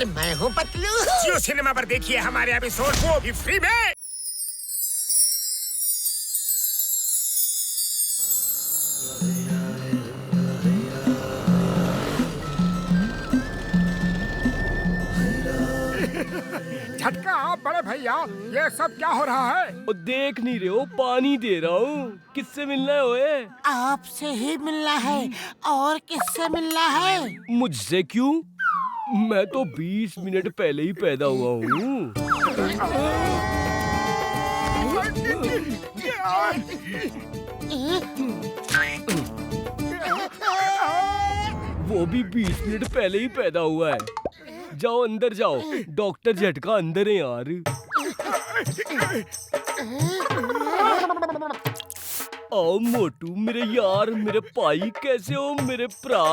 और मैं हूँ पतलू। जियो सिनेमा पर देखिए हमारे एपिसोड, वो भी फ्री में। झटका बड़े भैया, ये सब क्या हो रहा है? और देख नहीं रहे हो, पानी दे रहा हूँ। किससे मिलना है ओए? आपसे ही मिलना है। और किससे मिलना है? मुझसे क्यों? मैं तो 20 मिनट पहले ही पैदा हुआ हूँ। वो भी 20 मिनट पहले ही पैदा हुआ है। जाओ अंदर जाओ, डॉक्टर झटका अंदर है यार। आओ मोटू मेरे यार, मेरे भाई, कैसे हो मेरे भरा?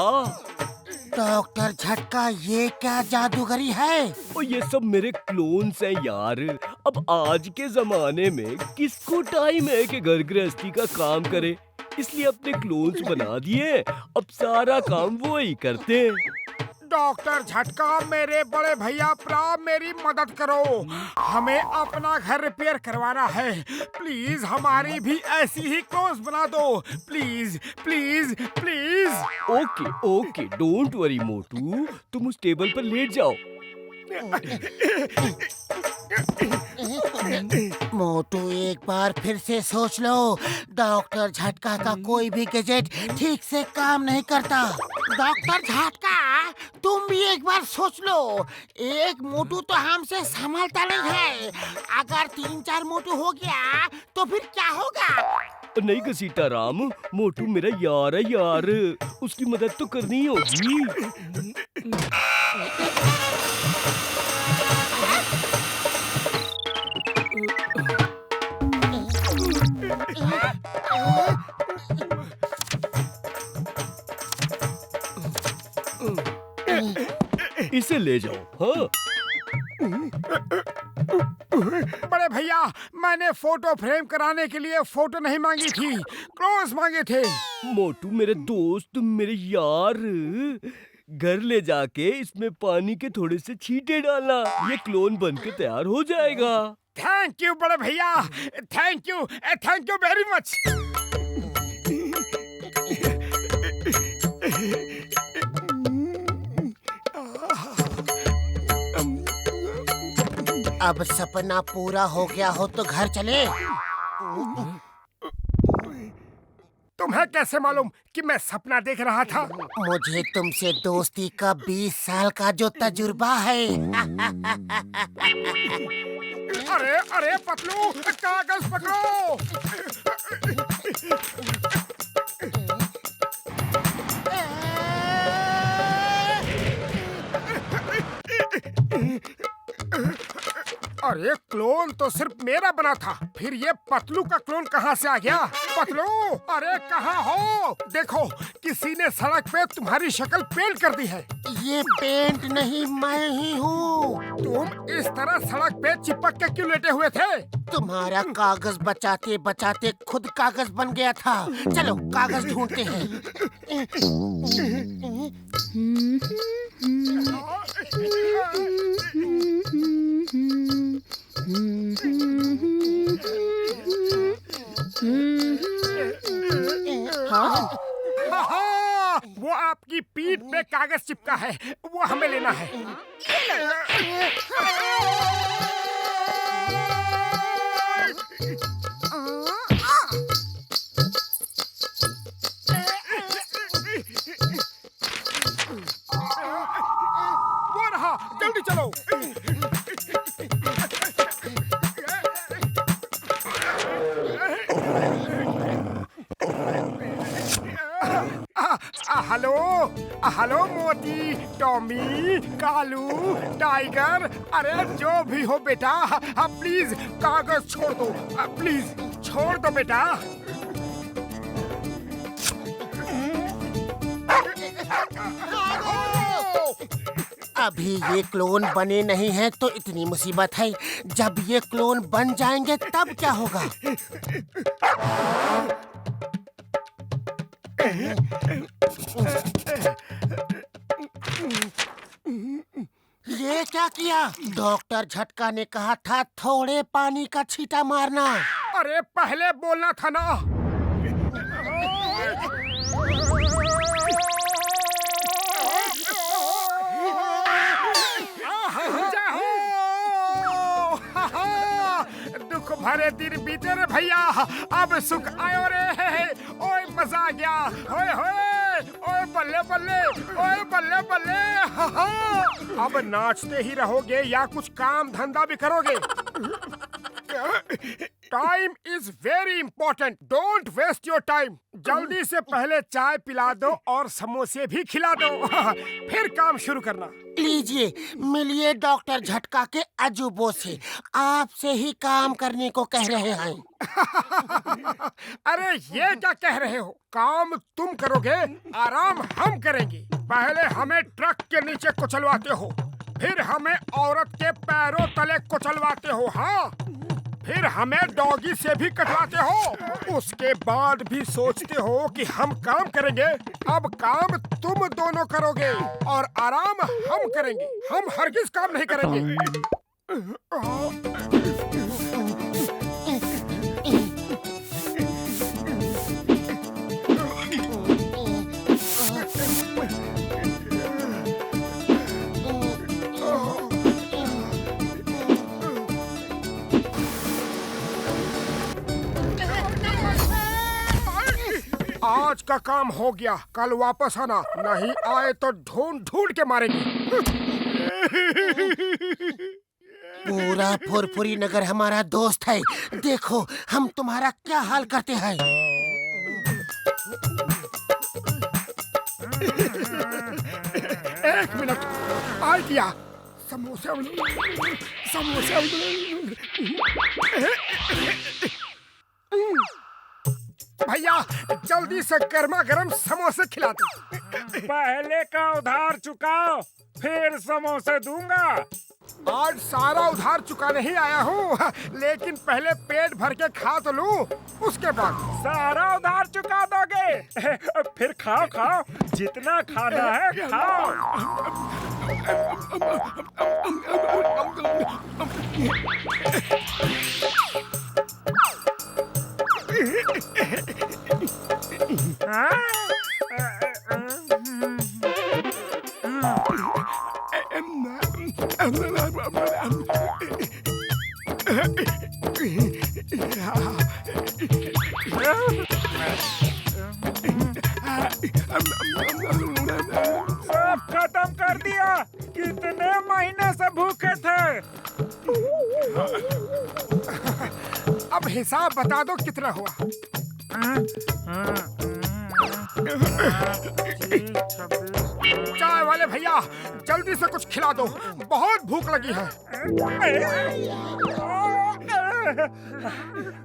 डॉक्टर झटका, ये क्या जादूगरी है? और ये सब मेरे क्लोन्स हैं यार। अब आज के जमाने में किसको टाइम है कि घर गृहस्थी का काम करे, इसलिए अपने क्लोन्स बना दिए। अब सारा काम वो ही करते हैं। डॉक्टर झटका, मेरे बड़े भैया प्रा, मेरी मदद करो। हमें अपना घर रिपेयर करवाना है। प्लीज हमारी भी ऐसी ही क्लोन्स बना दो। Please please please. Okay okay, don't worry Motu, तुम उस टेबल पर लेट जाओ। मोटू, एक बार फिर से सोच लो। डॉक्टर झटका का कोई भी गैजेट ठीक से काम नहीं करता। डॉक्टर झटका, तुम भी एक बार सोच लो। एक मोटू तो हमसे संभलता नहीं है। अगर 3-4 मोटू हो गया तो फिर क्या होगा? नहीं घसीटा राम, मोटू मेरा यार है यार, उसकी मदद तो करनी होगी। इसे ले जाओ। हाँ बड़े भैया, मैंने फोटो फ्रेम कराने के लिए फोटो नहीं मांगी थी, क्लोन्स मांगे थे। मोटू मेरे दोस्त, मेरे यार, घर ले जाके इसमें पानी के थोड़े से छींटे डालना, ये क्लोन बन के तैयार हो जाएगा। थैंक यू बड़े भैया, थैंक यू वेरी मच। अब सपना पूरा हो गया हो तो घर चले। तुम्हें कैसे मालूम कि मैं सपना देख रहा था? मुझे तुमसे दोस्ती का 20 साल का जो तजुर्बा है। अरे अरे पतलू, कागज पकड़ो। अरे क्लोन तो सिर्फ मेरा बना था, फिर ये पतलू का क्लोन कहाँ से आ गया? पतलू, अरे कहाँ हो? देखो, किसी ने सड़क पे तुम्हारी शक्ल पेंट कर दी है। ये पेंट नहीं, मैं ही हूँ। तुम इस तरह सड़क पे चिपक के क्यों लेटे हुए थे? तुम्हारा कागज बचाते बचाते खुद कागज बन गया था। चलो कागज ढूंढते हैं। हाँ? हाँ, वो आपकी पीठ पे कागज चिपका है, वो हमें लेना है। वो रहा, जल्दी चलो। हेलो हेलो मोती, टॉमी, कालू, टाइगर, अरे जो भी हो बेटा, प्लीज कागज छोड़ दो। प्लीज छोड़ दो बेटा। अभी ये क्लोन बने नहीं हैं तो इतनी मुसीबत है। जब ये क्लोन बन जाएंगे तब क्या होगा? ये क्या किया? डॉक्टर झटका ने कहा था थोड़े पानी का छींटा मारना। अरे पहले बोलना था ना। दुख भरे दिन बीते रे भैया, अब सुख आयो रे। ओए मजा आ गया। ओए होए, ओए बल्ले बल्ले, ओए बल्ले बल्ले। अब नाचते ही रहोगे या कुछ काम धंधा भी करोगे? Time is very important, don't waste your time. जल्दी से पहले चाय पिला दो और समोसे भी खिला दो, फिर काम शुरू करना। लीजिए, मिलिए डॉक्टर झटका के अजूबों से, आपसे ही काम करने को कह रहे हैं। अरे ये क्या कह रहे हो? काम तुम करोगे, आराम हम करेंगे। पहले हमें ट्रक के नीचे कुचलवाते हो, फिर हमें औरत के पैरों तले कुचलवाते हो, हाँ, फिर हमें डॉगी से भी कटवाते हो, उसके बाद भी सोचते हो कि हम काम करेंगे। अब काम तुम दोनों करोगे और आराम हम करेंगे। हम हरगिज काम नहीं करेंगे। आज का काम हो गया, कल वापस आना, नहीं आए तो ढूंढ ढूंढ के मारेंगे। पूरा फुरफुरी नगर हमारा दोस्त है, देखो हम तुम्हारा क्या हाल करते हैं। एक मिनट, आइडिया। समोसे समोसे भैया, जल्दी से गर्मा गर्म समोसे खिला दो। पहले का उधार चुकाओ, फिर समोसे दूंगा। आज सारा उधार चुकाने ही आया हूँ, लेकिन पहले पेट भर के खा तो लूं, उसके बाद। सारा उधार चुका दोगे? फिर खाओ खाओ, जितना खाना है खाओ। सब खत्म कर दिया, कितने महीने से भूखे थे। अब हिसाब बता दो कितना हुआ। चाय वाले भैया, जल्दी से कुछ खिला दो, बहुत भूख लगी है।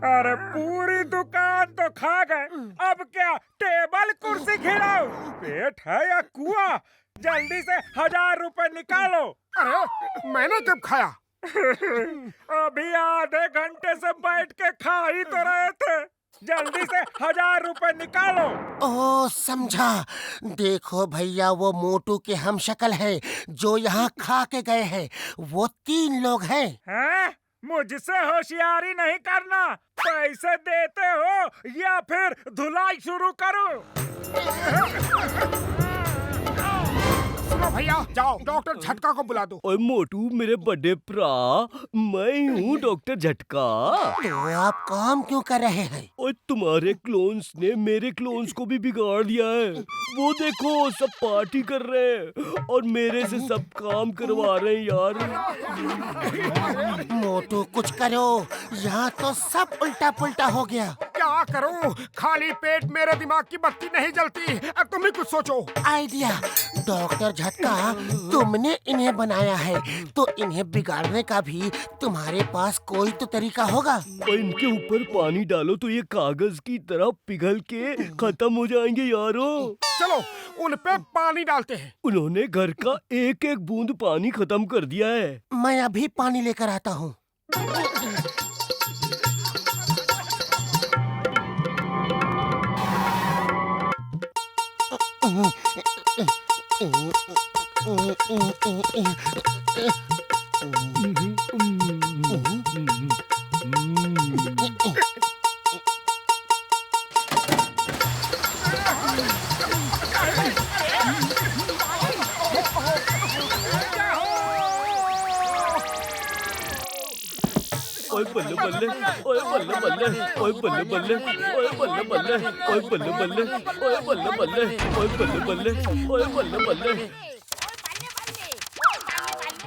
अरे पूरी दुकान तो खा गए, अब क्या टेबल कुर्सी खिलाओ? पेट है या कुआं? जल्दी से 1000 रुपए निकालो। अरे मैंने कब खाया? अभी आधे घंटे से बैठ के खा ही तो रहे थे। जल्दी से 1000 रुपए निकालो। ओह समझा, देखो भैया वो मोटू के हम शक्ल है जो यहाँ खा के गए हैं, वो 3 लोग हैं। हैं? मुझसे होशियारी नहीं करना, पैसे देते हो या फिर धुलाई शुरू करूं? सुनो भैया, जाओ डॉक्टर झटका को बुला दो। ओए मोटू मेरे बड़े भरा, मैं हूँ डॉक्टर झटका। तो आप काम क्यों कर रहे हैं? और तुम्हारे क्लोन्स ने मेरे क्लोन्स को भी बिगाड़ दिया है। वो देखो सब पार्टी कर रहे हैं और मेरे से सब काम करवा रहे हैं यार। मोटू कुछ करो, यहाँ तो सब उल्टा पुल्टा हो गया। क्या करूं? खाली पेट मेरे दिमाग की बत्ती नहीं जलती। अब तुम ही कुछ सोचो। आइडिया, डॉक्टर झटका तुमने इन्हें बनाया है तो इन्हें बिगाड़ने का भी तुम्हारे पास कोई तो तरीका होगा। और इनके ऊपर पानी डालो तो ये कागज की तरह पिघल के खत्म हो जाएंगे यारो। चलो उन पे पानी डालते हैं। उन्होंने घर का एक एक बूंद पानी खत्म कर दिया है। मैं अभी पानी लेकर आता हूँ। ओए बल्ले बल्ले, ओए बल्ले बल्ले, ओए बल्ले बल्ले, ओए बल्ले बल्ले, ओए बल्ले बल्ले, ओए बल्ले बल्ले, ओए बल्ले बल्ले, ओए बल्ले बल्ले।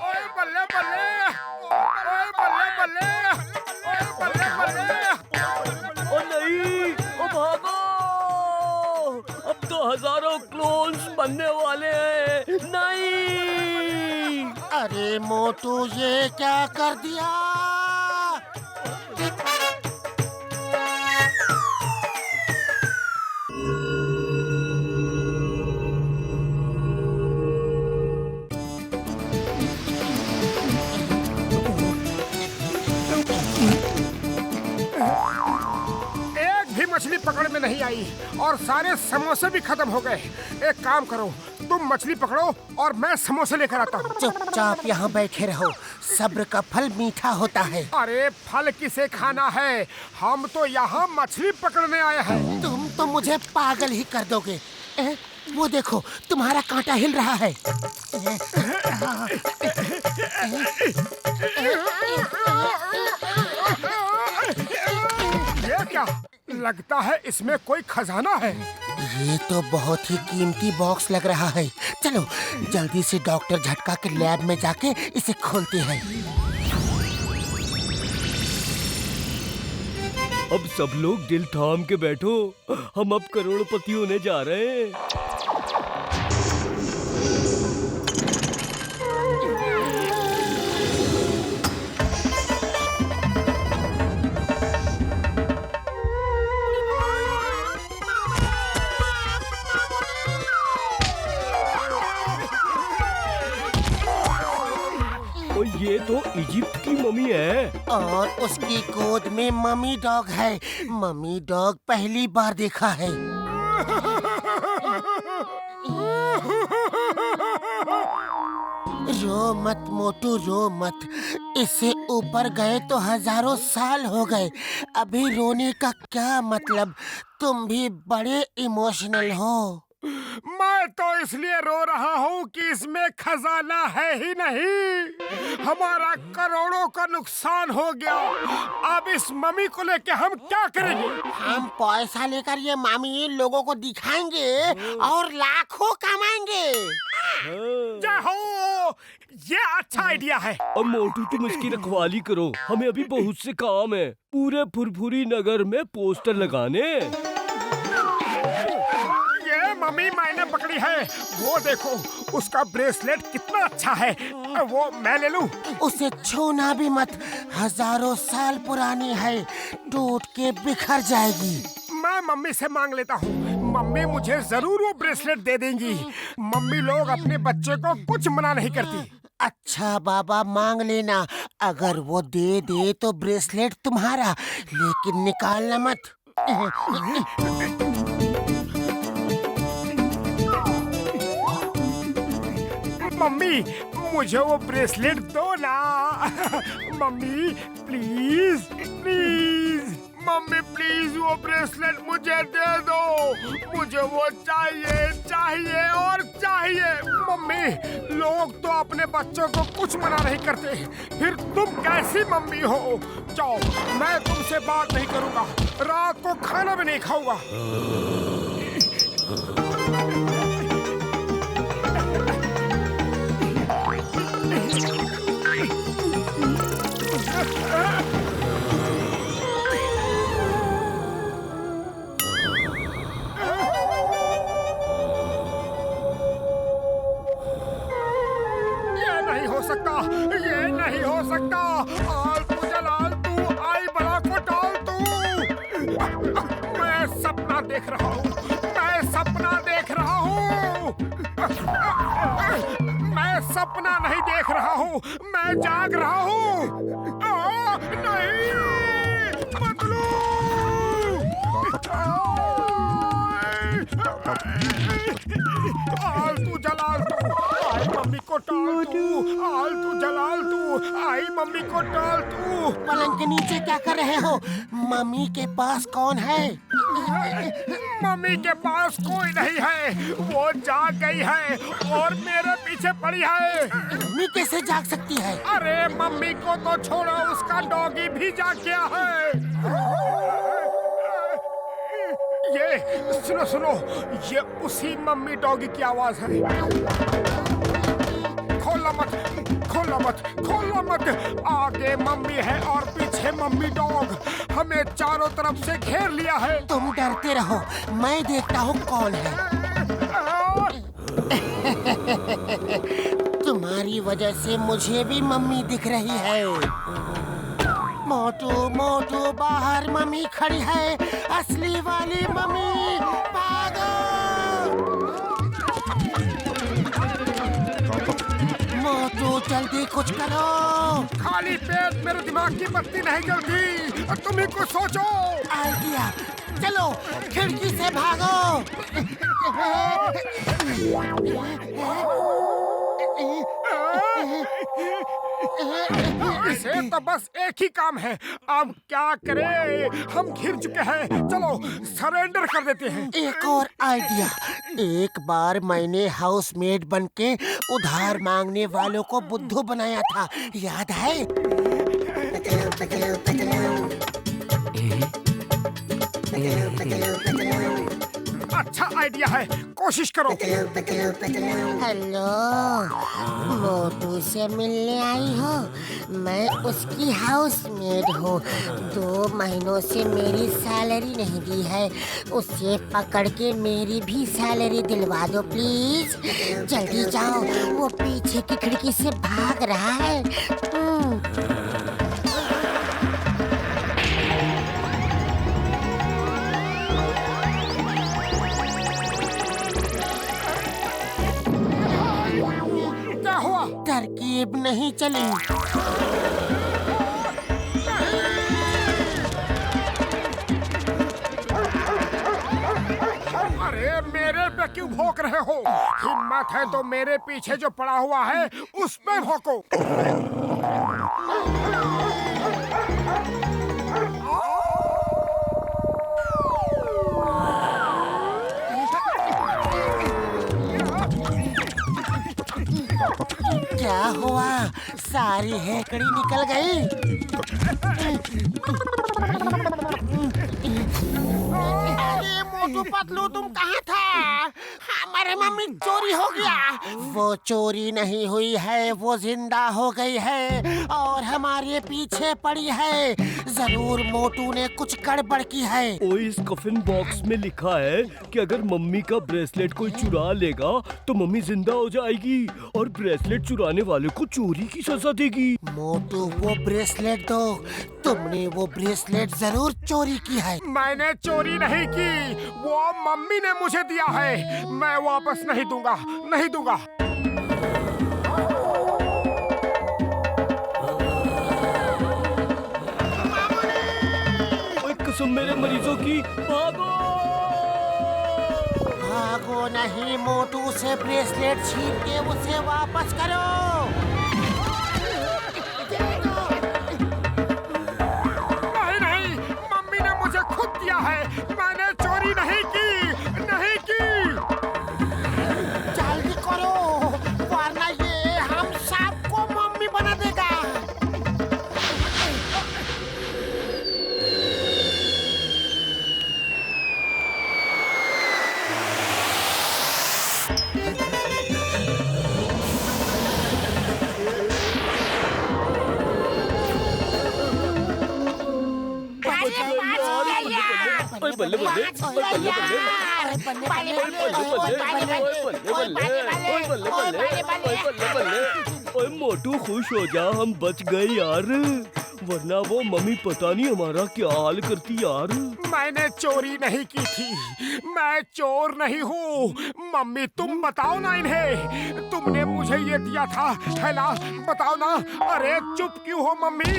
ओए बल्ले बल्ले, ओए बल्ले बल्ले, ओए बल्ले बल्ले। ओ नहीं, ओ भागो! अब तो हजारों क्लोन्स बनने वाले हैं। नहीं! अरे मोटू, ये क्या कर दिया? एक भी मछली पकड़ में नहीं आई और सारे समोसे भी खत्म हो गए। एक काम करो, तुम मछली पकड़ो और मैं समोसे लेकर आता हूँ। चुपचाप यहाँ बैठे रहो, सब्र का फल मीठा होता है। अरे फल किसे खाना है, हम तो यहाँ मछली पकड़ने आए हैं। तुम तो मुझे पागल ही कर दोगे। वो देखो, तुम्हारा कांटा हिल रहा है। ये क्या लगता है, इसमें कोई खजाना है। ये तो बहुत ही कीमती बॉक्स लग रहा है। चलो जल्दी से डॉक्टर झटका के लैब में जाके इसे खोलते हैं। अब सब लोग दिल थाम के बैठो, हम अब करोड़पति होने जा रहे हैं। और ये तो इजिप्ट की मम्मी है। और उसकी गोद में मम्मी डॉग है। मम्मी डॉग पहली बार देखा है। रो मत मोटू, रो मत। इससे ऊपर गए तो हजारों साल हो गए। अभी रोने का क्या मतलब? तुम भी बड़े इमोशनल हो। मैं तो इसलिए रो रहा हूँ कि इसमें खजाना है ही नहीं। हमारा करोड़ों का नुकसान हो गया। अब इस मम्मी को लेके हम क्या करेंगे? हम पैसा लेकर ये मामी लोगों को दिखाएंगे और लाखों कमाएंगे। जय हो, ये अच्छा आइडिया है। अब मोटू तुम इसकी रखवाली करो, हमें अभी बहुत से काम है। पूरे फुरफुरी नगर में पोस्टर लगाने। मम्मी मैंने पकड़ी है, वो देखो, उसका ब्रेसलेट कितना अच्छा है। वो मैं ले लूं? उसे छूना भी मत, हजारों साल पुरानी है, टूट के बिखर जाएगी। मैं मम्मी से मांग लेता हूँ, मम्मी मुझे जरूर वो ब्रेसलेट दे देंगी। मम्मी लोग अपने बच्चे को कुछ मना नहीं करती। अच्छा बाबा, मांग लेना। अगर वो दे दे तो ब्रेसलेट तुम्हारा, लेकिन निकालना मत। मम्मी मुझे वो ब्रेसलेट दो ना। Mummy please please, mummy please वो ब्रेसलेट मुझे दे दो। मुझे वो चाहिए चाहिए और चाहिए। मम्मी लोग तो अपने बच्चों को कुछ मना नहीं करते, फिर तुम कैसी मम्मी हो? जाओ, मैं तुमसे बात नहीं करूँगा, रात को खाना भी नहीं खाऊंगा। ये नहीं हो सकता। आलतू जलालतू, आई बला को टालतू। मैं सपना देख रहा हूँ, मैं सपना देख रहा हूँ। मैं सपना नहीं देख रहा हूँ, मैं जाग रहा हूँ। नहीं, बदलू। आलतू जलालतू, आई मम्मी को टालतू। आलतू आई मम्मी को डाल तू। पलंग के नीचे क्या कर रहे हो? मम्मी के पास कौन है? मम्मी के पास कोई नहीं है, वो जाग गई है और मेरे पीछे पड़ी है। मम्मी कैसे जाग सकती है? अरे मम्मी को तो छोड़ो, उसका डॉगी भी जाग गया है। ये सुनो सुनो, ये उसी मम्मी डॉगी की आवाज है। खोलना मत, खोलना मत, खोलना मत। आगे मम्मी है और पीछे मम्मी डॉग। हमें चारों तरफ से घेर लिया है। तुम डरते रहो, मैं देखता हूँ कौन है। तुम्हारी वजह से मुझे भी मम्मी दिख रही है। मोटू मोटू बाहर मम्मी खड़ी है, असली वाली मम्मी। भागो! मोटू जल्दी कुछ करो। खाली पेट मेरे दिमाग की बत्ती नहीं जलती। तुम ही कुछ सोचो। आइडिया, चलो खिड़की से भागो। इसे तो बस एक ही काम है। अब क्या करें? हम घिर चुके हैं। चलो सरेंडर कर देते हैं। एक और आइडिया। एक बार मैंने हाउसमेड बनके उधार मांगने वालों को बुद्धू बनाया था, याद है? अच्छा आइडिया है, कोशिश करो। हेलो, मोटू से मिलने आई हो? मैं उसकी हाउसमेड हूँ। 2 महीनों से मेरी सैलरी नहीं दी है। उसे पकड़ के मेरी भी सैलरी दिलवा दो प्लीज। जल्दी जाओ, वो पीछे की खिड़की से भाग रहा है। क्या हुआ? तरकीब नहीं चली। अरे मेरे पे क्यों भौंक रहे हो? हिम्मत है तो मेरे पीछे जो पड़ा हुआ है उस पे भौंको। क्या हुआ? सारी हेकड़ी निकल गई। अरे मोटू पतलू, तुम कहाँ था? हमारे मम्मी चोरी हो गया। वो चोरी नहीं हुई है, वो जिंदा हो गई है और हमारे पीछे पड़ी है। जरूर मोटू ने कुछ गड़बड़ की है। ओए, इस कफिन बॉक्स में लिखा है कि अगर मम्मी का ब्रेसलेट कोई चुरा लेगा तो मम्मी जिंदा हो जाएगी और ब्रेसलेट चुराने वाले को चोरी की सजा देगी। मोटू, वो ब्रेसलेट दो। तुमने वो ब्रेसलेट जरूर चोरी की है। मैंने चोरी नहीं की, वो मम्मी ने मुझे दिया है। मैं वापस नहीं दूंगा, नहीं दूंगा। ओए, कसम मेरे मरीजों की, भागो! भागो नहीं मोटू, से ब्रेसलेट छीन के उसे वापस करो। नहीं नहीं, मम्मी ने मुझे खुद दिया है। मैंने चोरी नहीं की, नहीं की। जल्दी करो, वरना ये हम सबको मम्मी बना देगा। ओए, बल्ले बल्ले, ओए, बल्ले बल्ले। ओए मोटू, खुश हो जा, हम बच गए यार, वरना वो मम्मी पता नहीं हमारा क्या हाल करती यार। मैंने चोरी नहीं की थी, मैं चोर नहीं हूँ। मम्मी तुम बताओ ना इन्हें, तुमने मुझे ये दिया था, है ना? बताओ ना। अरे चुप क्यों हो मम्मी?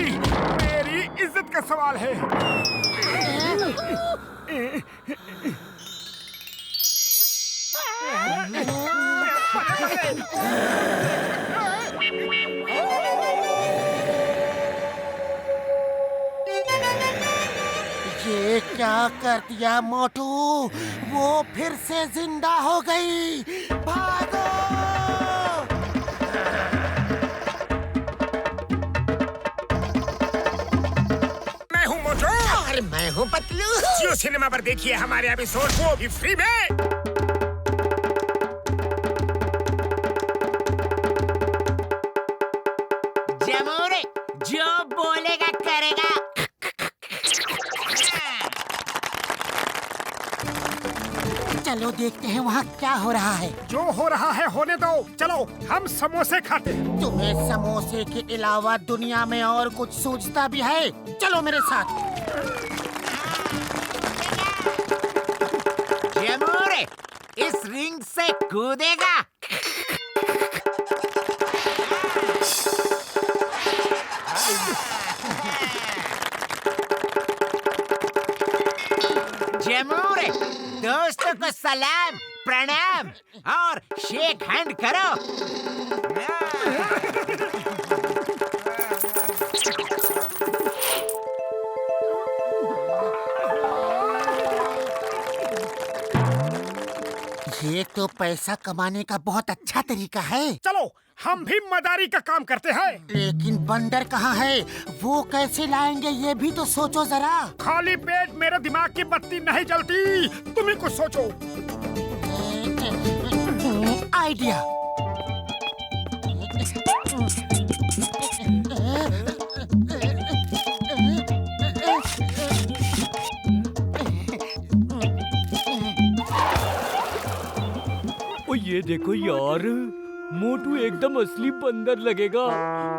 मेरी इज्जत का सवाल है। क्या कर दिया मोटू? वो फिर से जिंदा हो गई। भागो! मैं हूँ मोटू और मैं हूँ पतलू। जियो सिनेमा पर देखिए हमारे एपिसोड को भी फ्री में। जमोरे, जो बोलेगा करेगा। चलो देखते हैं वहाँ क्या हो रहा है। जो हो रहा है होने दो। चलो हम समोसे खाते हैं। तुम्हें समोसे के अलावा दुनिया में और कुछ सूझता भी है? चलो मेरे साथ। जमोरे, इस रिंग से कूदेगा? जमोरे, दोस्तों को सलाम, प्रणाम और शेक हैंड करो। ये तो पैसा कमाने का बहुत अच्छा तरीका है। चलो हम भी मदारी का काम करते हैं। लेकिन बंदर कहाँ है? वो कैसे लाएंगे ये भी तो सोचो जरा। खाली पेट मेरे दिमाग की बत्ती नहीं जलती। तुम ही कुछ सोचो। आइडिया। ओ ये देखो यार, मोटू एकदम असली बंदर लगेगा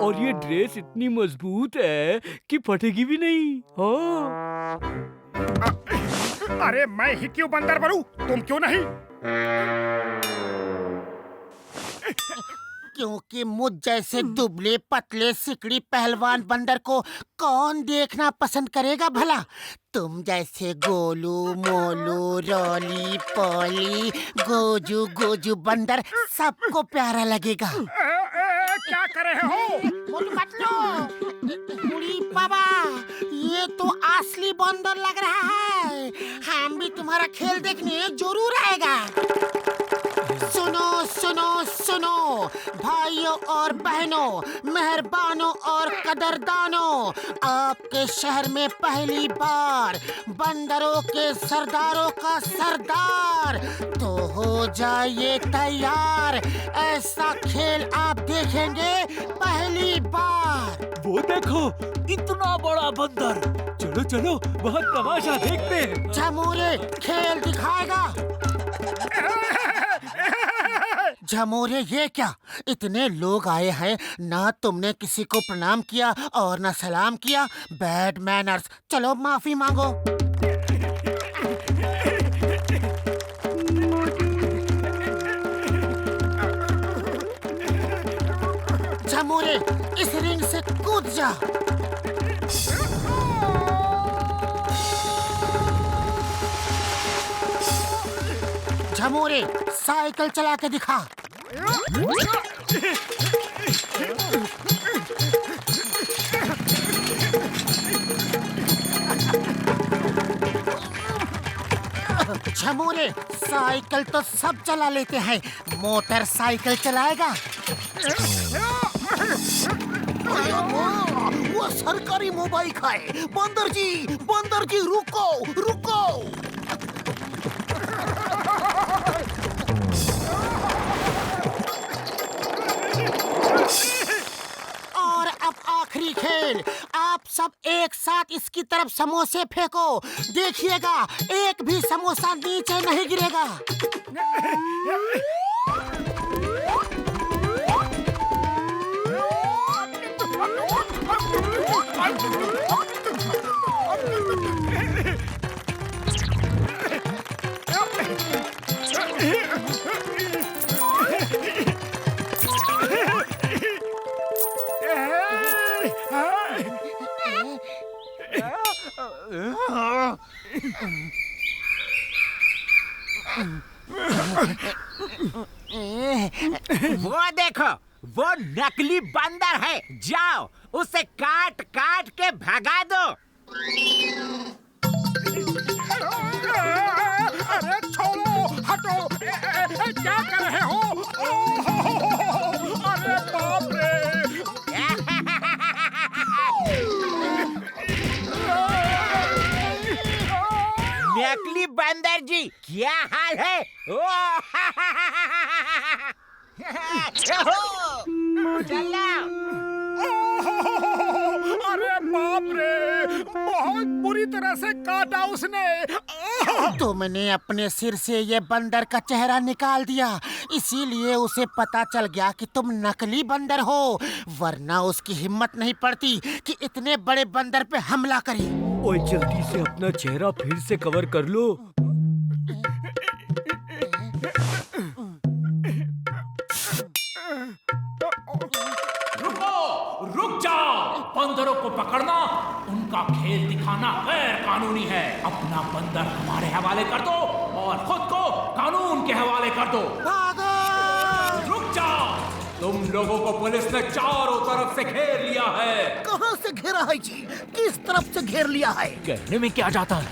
और ये ड्रेस इतनी मजबूत है कि फटेगी भी नहीं। हाँ। अरे मैं ही क्यों बंदर बनूं? तुम क्यों नहीं? क्योंकि मुझ जैसे दुबले पतले सिकड़ी पहलवान बंदर को कौन देखना पसंद करेगा भला? तुम जैसे गोलू मोलू रोली पोली गोजू गोजू बंदर सबको प्यारा लगेगा। क्या कर रहे हो? मोटू पतलू, उड़ी बाबा, ये तो असली बंदर लग रहा है। हम भी तुम्हारा खेल देखने जरूर आएगा। सुनो सुनो सुनो भाइयों और बहनों, मेहरबानों और कदरदानों, आपके शहर में पहली बार बंदरों के सरदारों का सरदार। तो हो जाइए तैयार, ऐसा खेल आप देखेंगे पहली बार। वो देखो, इतना बड़ा बंदर। चलो चलो वहाँ तमाशा देखते हैं। झमोरे खेल दिखाएगा। झमोरे ये क्या? इतने लोग आए हैं, ना तुमने किसी को प्रणाम किया और ना सलाम किया। Bad manners. चलो माफी मांगो। झमोरे इस रिंग से कूद जा। झमोरे साइकिल चला के दिखा। झमोरे साइकिल तो सब चला लेते हैं, मोटरसाइकिल चलाएगा? वो सरकारी मोबाइल है। बंदर जी रुको रुको। और अब आखिरी खेल, आप सब एक साथ इसकी तरफ समोसे फेंको। देखिएगा एक भी समोसा नीचे नहीं गिरेगा। वो देखो, वो नकली बंदर है। जाओ उसे काट काट के भगा दो। क्या कर रहे हो? अरे बाप रे! नकली बंदर जी, क्या हाल है? चलो। अरे बाप रे! बहुत बुरी तरह से काटा उसने। तुमने अपने सिर से ये बंदर का चेहरा निकाल दिया, इसीलिए उसे पता चल गया कि तुम नकली बंदर हो, वरना उसकी हिम्मत नहीं पड़ती कि इतने बड़े बंदर पे हमला करे। ओए जल्दी से अपना चेहरा फिर से कवर कर लो। रुक जाओ। बंदरों को पकड़ना, उनका खेल दिखाना गैर कानूनी है। अपना बंदर हमारे हवाले कर दो और खुद को कानून के हवाले कर दो। भागो! रुक जाओ। तुम लोगों को पुलिस ने चारों तरफ से घेर लिया है। कहाँ से घेरा है जी? किस तरफ से घेर लिया है? कहने में क्या जाता है?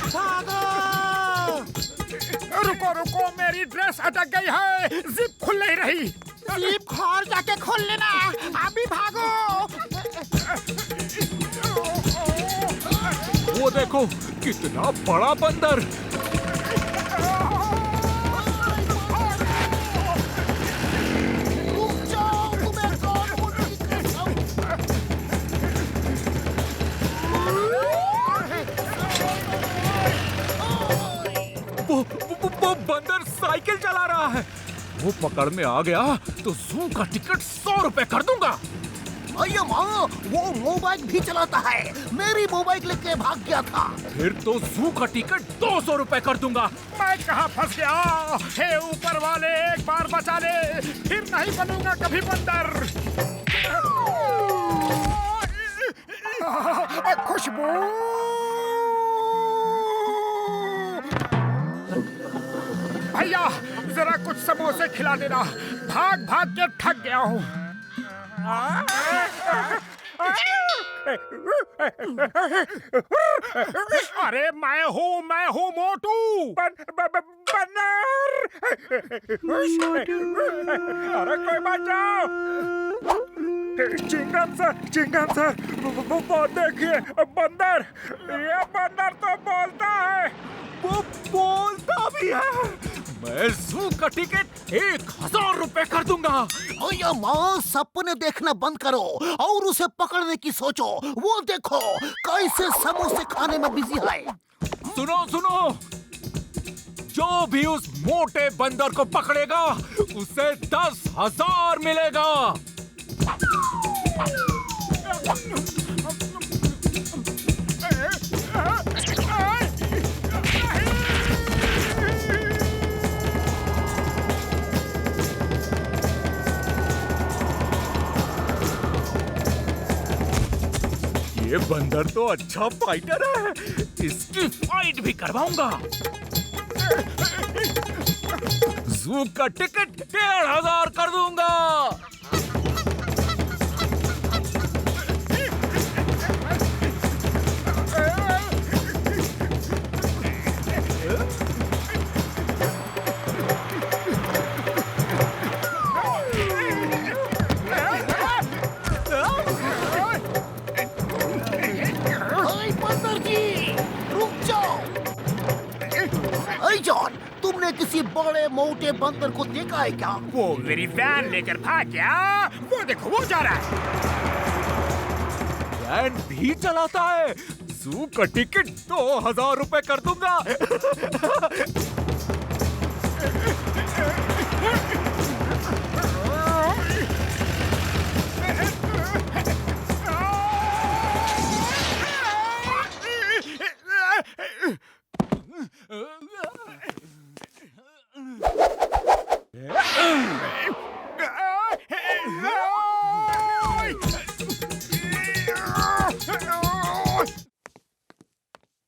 भागो! रुको रुको, मेरी ड्रेस अटक गई है, जिप खुल नहीं रही। जीप खोल जाके खोल लेना, अभी भागो! वो देखो, कितना बड़ा बंदर। रुक जाओ, तुम्हें कौन बोला? वो बंदर साइकिल चला रहा है। वो पकड़ में आ गया तो जू का टिकट 100 रुपए कर दूंगा। अయ్యో माँ, वो मोबाइल भी चलाता है, मेरी मोबाइल लेके भाग गया था। फिर तो जू का टिकट 200 रुपए कर दूंगा। मैं कहाँ फंस गया? हे ऊपर वाले, एक बार बचा ले, फिर नहीं बनूंगा कभी बंदर। खुशबू! भैया जरा कुछ समोसे खिला देना, भाग भाग के थक गया हूँ। अरे मैं हूँ मोटू। बंदर! अरे कोई बचाओ! चिंगम सर, वो देखिए बंदर, ये बंदर तो बोलता है। वो बोलता भी है। मैं जू का टिकट 1000 रुपए कर दूंगा। अయ్యో माँ, सपने देखना बंद करो और उसे पकड़ने की सोचो। वो देखो कैसे समोसे खाने में बिजी है। सुनो सुनो, जो भी उस मोटे बंदर को पकड़ेगा उसे 10,000 मिलेगा। ये बंदर तो अच्छा फाइटर है, इसकी फाइट भी करवाऊंगा। जू का टिकट 1,500 कर दूंगा। बंदर जी, रुक जाओ। अरे जॉन, तुमने किसी बड़े मोटे बंदर को देखा है क्या? वो मेरी वैन लेकर भाग गया। वो देखो, वो जा रहा है। वैन भी चलाता है। जू का टिकट 2,000 रुपए कर दूंगा।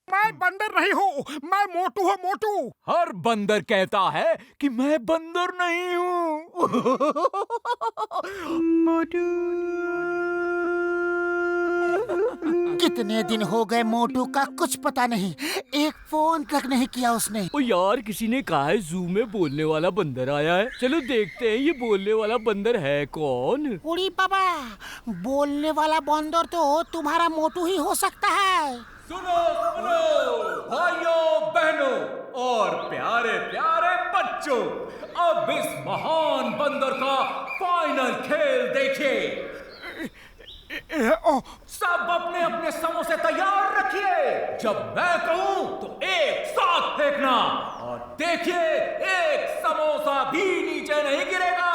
मैं बंदर नहीं हूँ, मैं मोटू हूँ, मोटू। हर बंदर कहता है कि मैं बंदर नहीं हूँ। इतने दिन हो गए मोटू का कुछ पता नहीं, एक फोन तक नहीं किया उसने। ओ यार, किसी ने कहा है जू में बोलने वाला बंदर आया है। चलो देखते हैं ये बोलने वाला बंदर है कौन। उड़ी बाबा, बोलने वाला बंदर तो तुम्हारा मोटू ही हो सकता है। सुनो सुनो भाइयों बहनों और प्यारे प्यारे बच्चों, अब इस महान बंदर का फाइनल खेल देखिए। सब अपने अपने समोसे तैयार रखिए। जब मैं कहूं तो एक साथ फेंकना, और देखिए एक समोसा भी नीचे नहीं गिरेगा।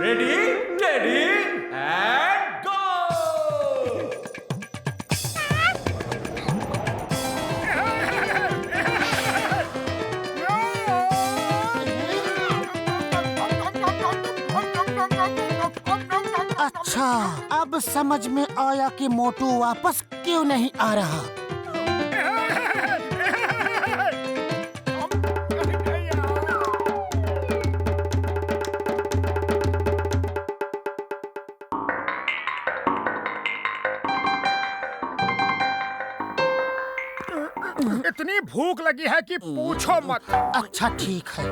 Ready teddy and go. अच्छा, अब समझ में आया कि मोटू वापस क्यों नहीं आ रहा। इतनी भूख लगी है कि पूछो मत। अच्छा ठीक है,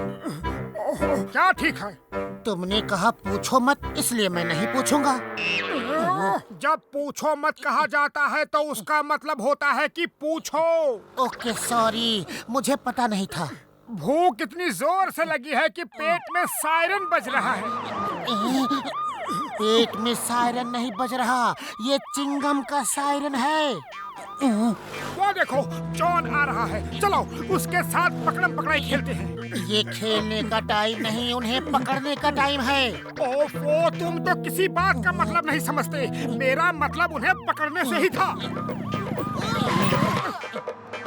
क्या ठीक है? तुमने कहा पूछो मत, इसलिए मैं नहीं पूछूंगा। जब पूछो मत कहा जाता है तो उसका मतलब होता है कि पूछो। ओके सॉरी, मुझे पता नहीं था। भूख इतनी जोर से लगी है कि पेट में सायरन बज रहा है। पेट में सायरन नहीं बज रहा, ये चिंगम का सायरन है। वो देखो, जॉन आ रहा है। चलो उसके साथ पकड़म पकड़ाई खेलते हैं। ये खेलने का टाइम नहीं, उन्हें पकड़ने का टाइम है। ओफो, तुम तो किसी बात का मतलब नहीं समझते। मेरा मतलब उन्हें पकड़ने से ही था।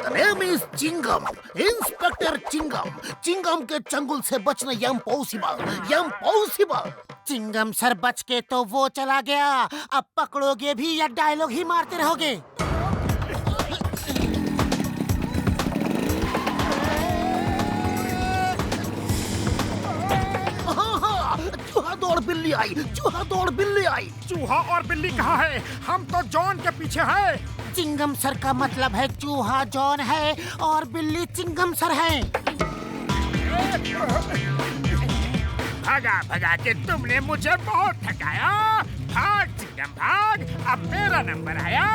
Name is Chingum, inspector Chingum. Chingum के चंगुल से बचना इम्पॉसिबल। चिंगम सर बच के तो वो चला गया, अब पकड़ोगे भी या डायलॉग ही मारते रहोगे? चूहा दौड़ बिल्ली आई, चूहा दौड़ बिल्ली आई। चूहा और बिल्ली कहाँ है? हम तो जॉन के पीछे है। चिंगम सर का मतलब है चूहा जॉन है और बिल्ली चिंगम सर है। भागा भगा के तुमने मुझे बहुत थकाया। भाग चिंगम भाग, अब मेरा नंबर आया।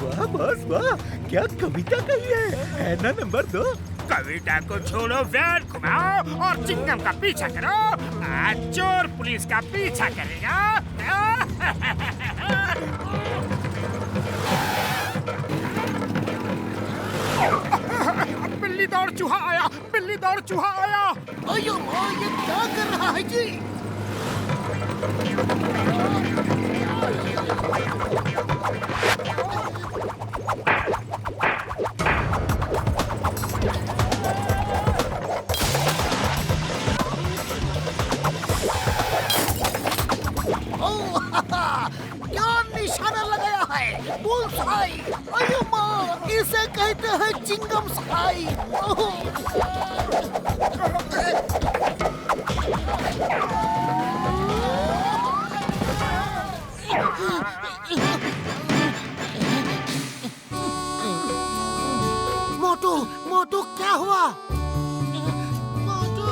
वाह बॉस वाह, क्या कविता कही है ना? नंबर 2। कविता को छोड़ो, वैन घुमाओ और चिंगम का पीछा करो। आज चोर पुलिस का पीछा करेगा। बिल्ली दौड़ चूहा आया, बिल्ली दौड़ चूहा आया। अयो माँ, ये क्या कर रहा है जी? क्या निशाना लगाया है? बुल्सआई। अयो माँ, इसे कहते हैं चिंगम साई। मोटू, मोटू क्या हुआ? मोटू,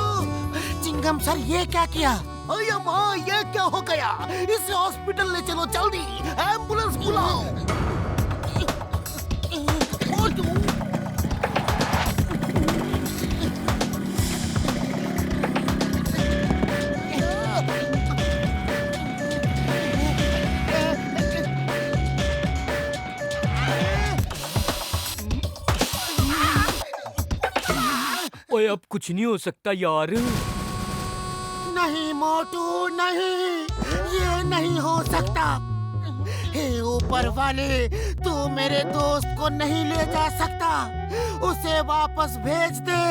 चिंगम सर ये क्या किया? अरे माँ, ये क्या हो गया? इसे हॉस्पिटल ले चलो जल्दी, एम्बुलेंस बुलाओ। मोटू, ओए, अब कुछ नहीं हो सकता यार। नहीं मोटू नहीं, ये नहीं हो सकता। हे ऊपर वाले, तू मेरे दोस्त को नहीं ले जा सकता। उसे वापस भेज दे।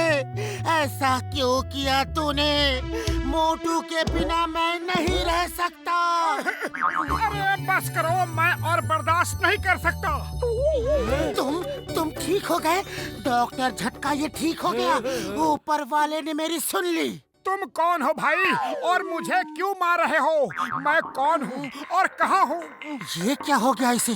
ऐसा क्यों किया तूने? मोटू के बिना मैं नहीं रह सकता। अरे बस करो, मैं और बर्दाश्त नहीं कर सकता। तुम ठीक हो गए? डॉक्टर झटका ये ठीक हो गया? ऊपर वाले ने मेरी सुन ली। तुम कौन हो भाई, और मुझे क्यों मार रहे हो? मैं कौन हूँ और कहाँ हूँ? ये क्या हो गया इसे?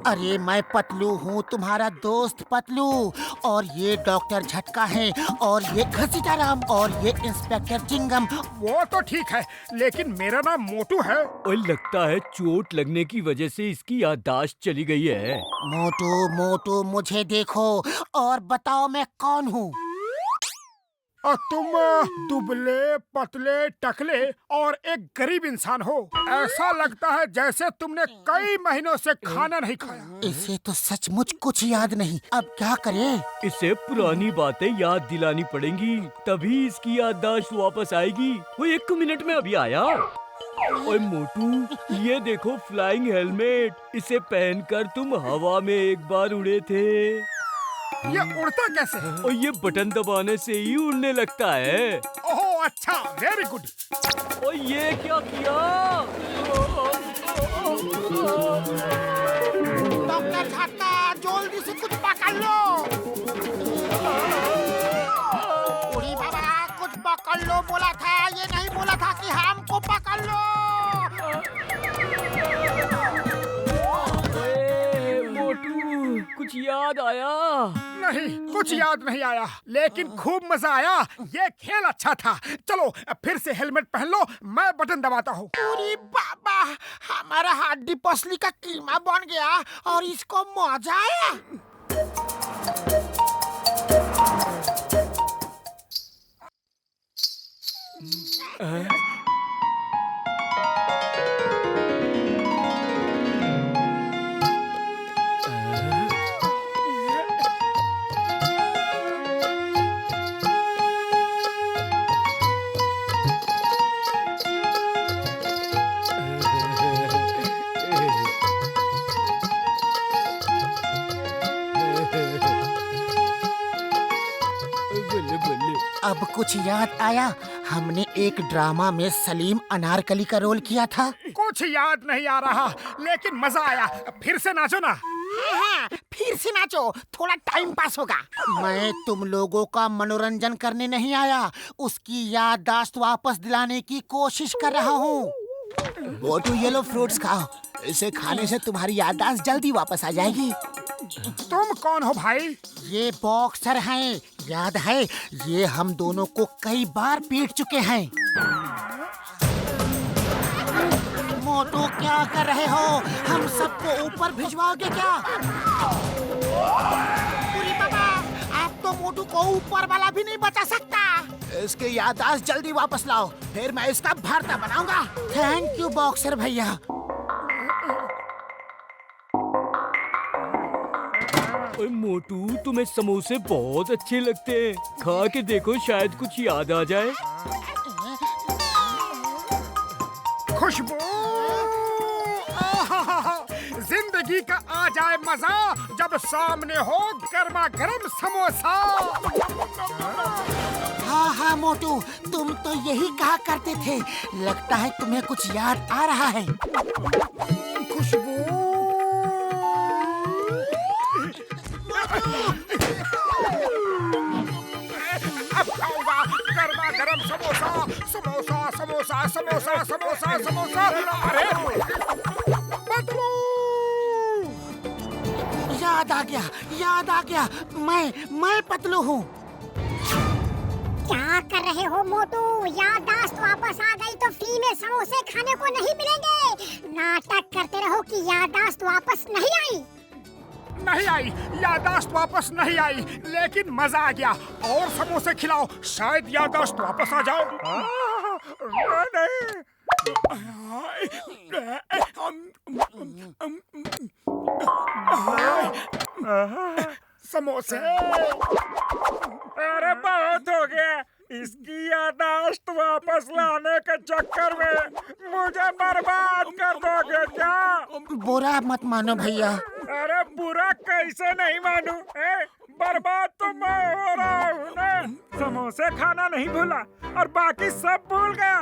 अरे मैं पतलू हूँ, तुम्हारा दोस्त पतलू, और ये डॉक्टर झटका है, और ये घसीटाराम, और ये इंस्पेक्टर चिंगम। वो तो ठीक है, लेकिन मेरा नाम मोटू है। और लगता है चोट लगने की वजह से इसकी याददाश्त चली गई है। मोटू मोटू मुझे देखो और बताओ मैं कौन हूँ? और तुम दुबले पतले टकले और एक गरीब इंसान हो। ऐसा लगता है जैसे तुमने कई महीनों से खाना नहीं खाया। इसे तो सचमुच कुछ याद नहीं। अब क्या करें? इसे पुरानी बातें याद दिलानी पड़ेंगी, तभी इसकी याददाश्त वापस आएगी। वो 1 मिनट में अभी आया। ओए मोटू, ये देखो फ्लाइंग हेलमेट। इसे पहनकर तुम हवा में एक बार उड़े थे। ये उड़ता कैसे है? और ये बटन दबाने से ही उड़ने लगता है। ओह अच्छा, वेरी गुड। और ये क्या किया? डॉक्टर झटका, जल्दी से कुछ पकड़ लो। उड़ी बाबा, कुछ पकड़ लो बोला था, ये नहीं बोला था कि हमको पकड़ लो। मोटू, कुछ याद आया? नहीं, कुछ याद नहीं आया, लेकिन खूब मजा आया। ये खेल अच्छा था। चलो फिर से हेलमेट पहन लो, मैं बटन दबाता हूँ। अरे बाबा, हमारा हड्डी पसली का कीमा बन गया और इसको मजा आया। अब कुछ याद आया। हमने एक ड्रामा में सलीम अनारकली का रोल किया था। कुछ याद नहीं आ रहा, लेकिन मजा आया। फिर से नाचो ना। हाँ, फिर से नाचो, थोड़ा टाइम पास होगा। मैं तुम लोगों का मनोरंजन करने नहीं आया, उसकी याददाश्त वापस दिलाने की कोशिश कर रहा हूँ। मोटू, येलो फ्रूट्स खाओ, इसे खाने से तुम्हारी याददाश्त जल्दी वापस आ जाएगी। तुम कौन हो भाई? ये बॉक्सर हैं, याद है? ये हम दोनों को कई बार पीट चुके हैं। मोटू क्या कर रहे हो? हम सबको ऊपर भिजवाओगे क्या? पूरी बाबा, आप तो मोटू को ऊपर वाला भी नहीं बचा सकता। इसकी याददाश्त जल्दी वापस लाओ, फिर मैं इसका भरता बनाऊंगा। थैंक यू बॉक्सर भैया। ओए मोटू, तुम्हें समोसे बहुत अच्छे लगते हैं। खा के देखो, शायद कुछ याद आ जाए। खुशबू, जिंदगी का आ जाए मजा जब सामने हो गर्मा गर्म समोसा। हाँ हाँ मोटू, तुम तो यही कहा करते थे। लगता है तुम्हें कुछ याद आ रहा है। खुशबू, अब खाऊंगा गर्मा गर्म समोसा। समोसा समोसा समोसा समोसा समोसा। अरे पतलू, याद आ गया, याद आ गया। मैं पतलू हूँ। क्या कर रहे हो मोटू? याददाश्त वापस आ गई तो फ्री में समोसे खाने को नहीं मिलेंगे। नाटक करते रहो कि याददाश्त वापस नहीं आई। नहीं आई, याददाश्त वापस नहीं आई, लेकिन मजा आ गया। और समोसे खिलाओ, शायद याददाश्त वापस आ जाओ। समोसे। अरे बहुत हो गया। इसकी याददाश्त वापस लाने के चक्कर में मुझे बर्बाद कर दोगे क्या? बुरा मत मानो भैया। अरे बुरा कैसे नहीं मानूं? बर्बाद तो मैं समोसे खाना नहीं भूला और बाकी सब भूल गया।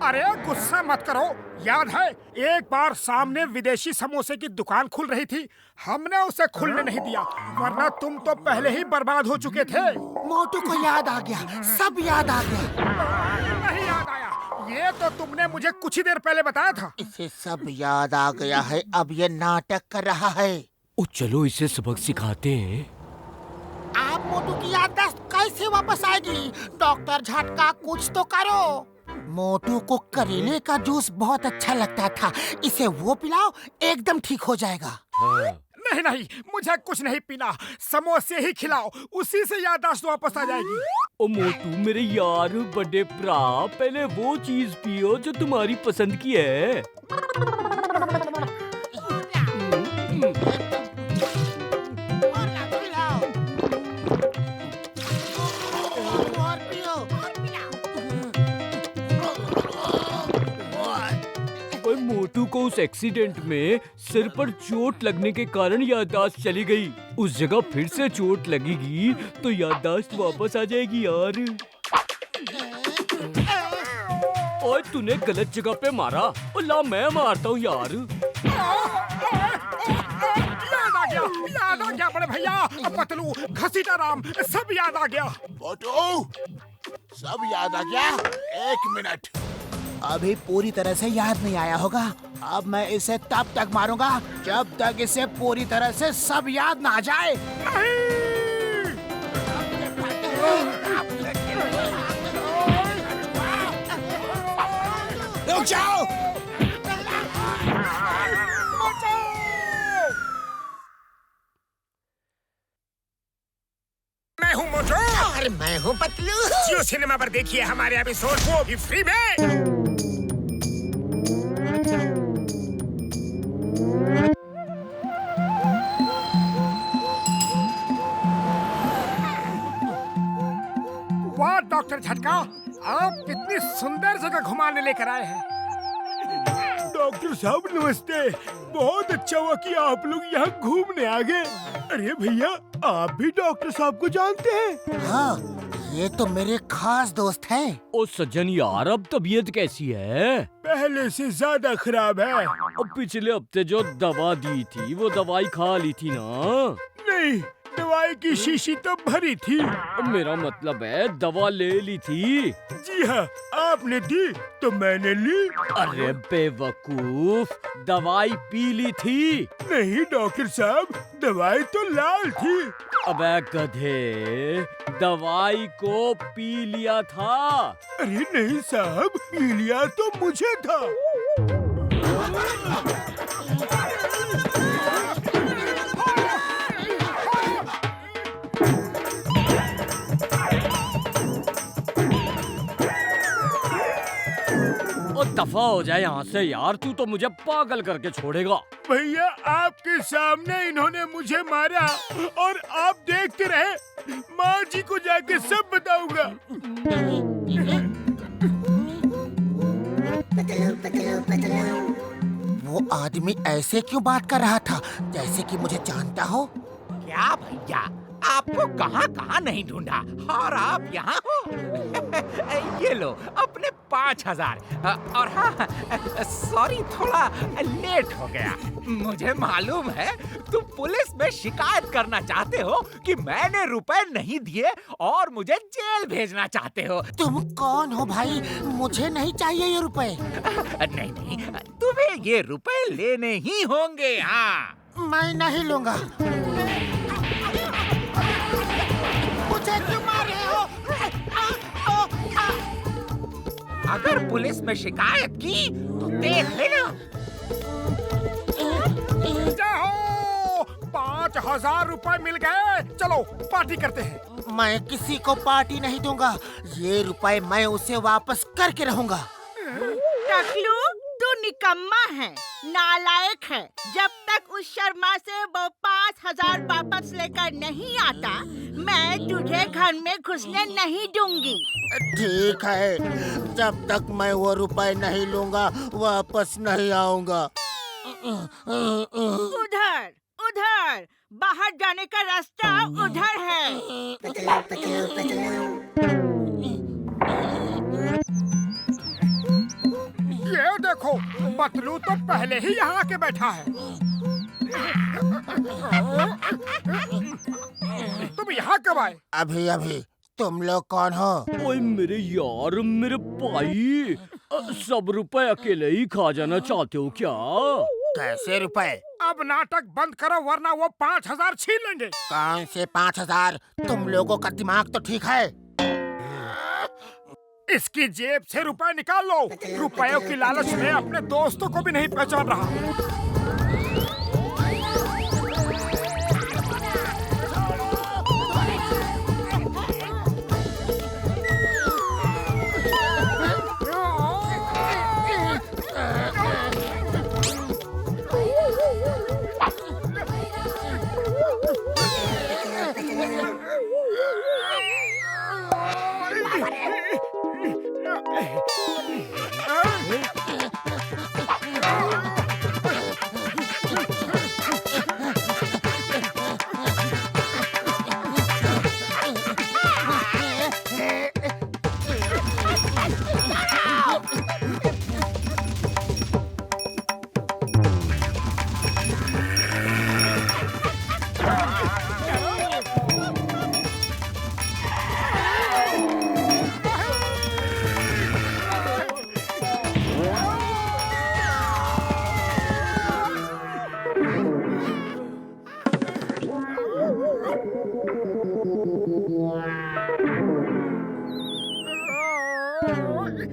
अरे गुस्सा मत करो, याद है एक बार सामने विदेशी समोसे की दुकान खुल रही थी, हमने उसे खुलने नहीं दिया, वरना तुम तो पहले ही बर्बाद हो चुके थे। मोटू को याद आ गया, सब याद आ गया। नहीं याद आया, ये तो तुमने मुझे कुछ ही देर पहले बताया था। इसे सब याद आ गया है, अब ये नाटक कर रहा है। ओ चलो इसे सबक सिखाते हैं। आप मोटू की याददाश्त कैसे वापस आएगी? डॉक्टर झटका कुछ तो करो। मोटू को करेले का जूस बहुत अच्छा लगता था, इसे वो पिलाओ, एकदम ठीक हो जाएगा। नहीं नहीं, मुझे कुछ नहीं पीना, समोसे ही खिलाओ, उसी से याददाश्त वापस आ जाएगी। ओ मोटू मेरे यार बड़े भरा, पहले वो चीज पियो जो तुम्हारी पसंद की है। और पियो। पर मोटू को उस एक्सीडेंट में सिर पर चोट लगने के कारण याददाश्त चली गई। उस जगह फिर से चोट लगेगी तो याददाश्त वापस आ जाएगी यार। और तूने गलत जगह पे मारा। ओ ला मैं मारता हूँ यार। याद आ गया बड़े भैया, पतलू, घसीटा राम, सब याद आ गया। मोटू, सब याद आ गया? एक मिनट, अभी पूरी तरह से याद नहीं आया होगा। अब मैं इसे तब तक मारूंगा जब तक इसे पूरी तरह से सब याद ना आ जाए। रुक जाओ। मैं हूँ मोटू और मैं हूँ पतलू। जियो सिनेमा पर देखिए हमारे एपिसोड, वो भी फ्री में। वाह डॉक्टर झटका, आप कितनी सुंदर जगह घुमाने लेकर आए हैं। डॉक्टर साहब नमस्ते, बहुत अच्छा हुआ कि आप लोग यहाँ घूमने आ गए। अरे भैया, आप भी डॉक्टर साहब को जानते हैं? हाँ, ये तो मेरे खास दोस्त हैं। ओ सज्जन यार, अब तबीयत कैसी है? पहले से ज्यादा खराब है। अब पिछले हफ्ते जो दवा दी थी वो दवाई खा ली थी ना? नहीं, दवाई की शीशी तो भरी थी। मेरा मतलब है दवा ले ली थी। जी हाँ, आपने दी तो मैंने ली। अरे बेवकूफ, दवाई पी ली थी। नहीं डॉक्टर साहब, दवाई तो लाल थी। अबे गधे, दवाई को पी लिया था। अरे नहीं साहब, पी लिया तो मुझे था। ओ दफा हो जाए यहाँ से यार, तू तो मुझे पागल करके छोड़ेगा। भैया, आपके सामने इन्होंने मुझे मारा और आप देखते रहे। माँ जी को जाके सब बताऊंगा। वो आदमी ऐसे क्यों बात कर रहा था, जैसे कि मुझे जानता हो? क्या भैया, आपको कहाँ कहाँ नहीं ढूंढा और आप यहाँ हो। ये लो अपने 5000। और हाँ, सॉरी थोड़ा लेट हो गया। मुझे मालूम है तुम पुलिस में शिकायत करना चाहते हो कि मैंने रुपए नहीं दिए और मुझे जेल भेजना चाहते हो। तुम कौन हो भाई? मुझे नहीं चाहिए ये रुपए। नहीं नहीं, तुम्हें ये रुपए लेने ही होंगे। हाँ, मैं नहीं लूंगा। मुझे क्यों मार रहे हो? अगर पुलिस में शिकायत की तो देख लेना। जाओ, 5000 रुपए मिल गए। चलो पार्टी करते हैं। मैं किसी को पार्टी नहीं दूंगा। ये रुपए मैं उसे वापस करके रहूंगा। टकलू, तू निकम्मा है, नालायक है। जब तक उस शर्मा से वो 5000 वापस लेकर नहीं आता, मैं तुझे घर में घुसने नहीं दूंगी। ठीक है, जब तक मैं वो रुपए नहीं लूंगा वापस नहीं आऊंगा। उधर उधर, बाहर जाने का रास्ता उधर है। पतलू तो पहले ही यहाँ आके बैठा है। तुम यहाँ कब आए? अभी अभी। तुम लोग कौन हो? ओए मेरे यार, मेरे भाई, सब रुपए अकेले ही खा जाना चाहते हो क्या? कैसे रुपए? अब नाटक बंद करो वरना वो 5,000 छीन लेंगे। कौन से 5,000? तुम लोगों का दिमाग तो ठीक है। इसकी जेब से रुपए निकाल लो। रुपयों की लालच में अपने दोस्तों को भी नहीं पहचान रहा।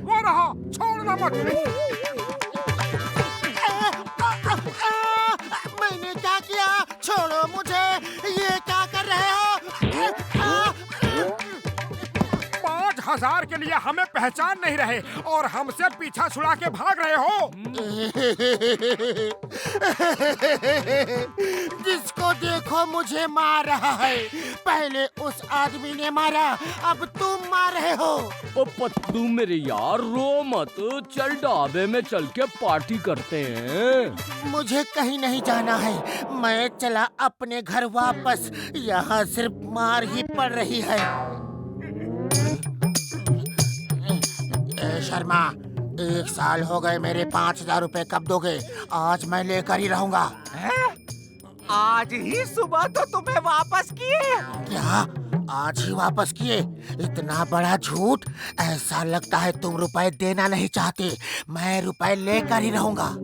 वो रहा, छोड़ना मत। मैंने क्या किया? छोड़ो मुझे। ये क्या कर रहे हो? 5,000 के लिए हमें पहचान नहीं रहे और हमसे पीछा छुड़ा के भाग रहे हो। जिसको देखो मुझे मार रहा है। पहले उस आदमी ने मारा, अब तुम मार रहे हो। ओ पतलू मेरे यार, रो मत, चल ढाबे में चल के पार्टी करते हैं। मुझे कहीं नहीं जाना है। मैं चला अपने घर वापस। यहाँ सिर्फ मार ही पड़ रही है। शर्मा, 1 साल हो गए मेरे 5,000 रुपए कब दोगे? आज मैं लेकर ही रहूंगा। आज ही सुबह तो तुम्हें वापस किए। क्या? आज ही वापस किए? इतना बड़ा झूठ! ऐसा लगता है तुम रुपए देना नहीं चाहते। मैं रुपए लेकर ही रहूंगा।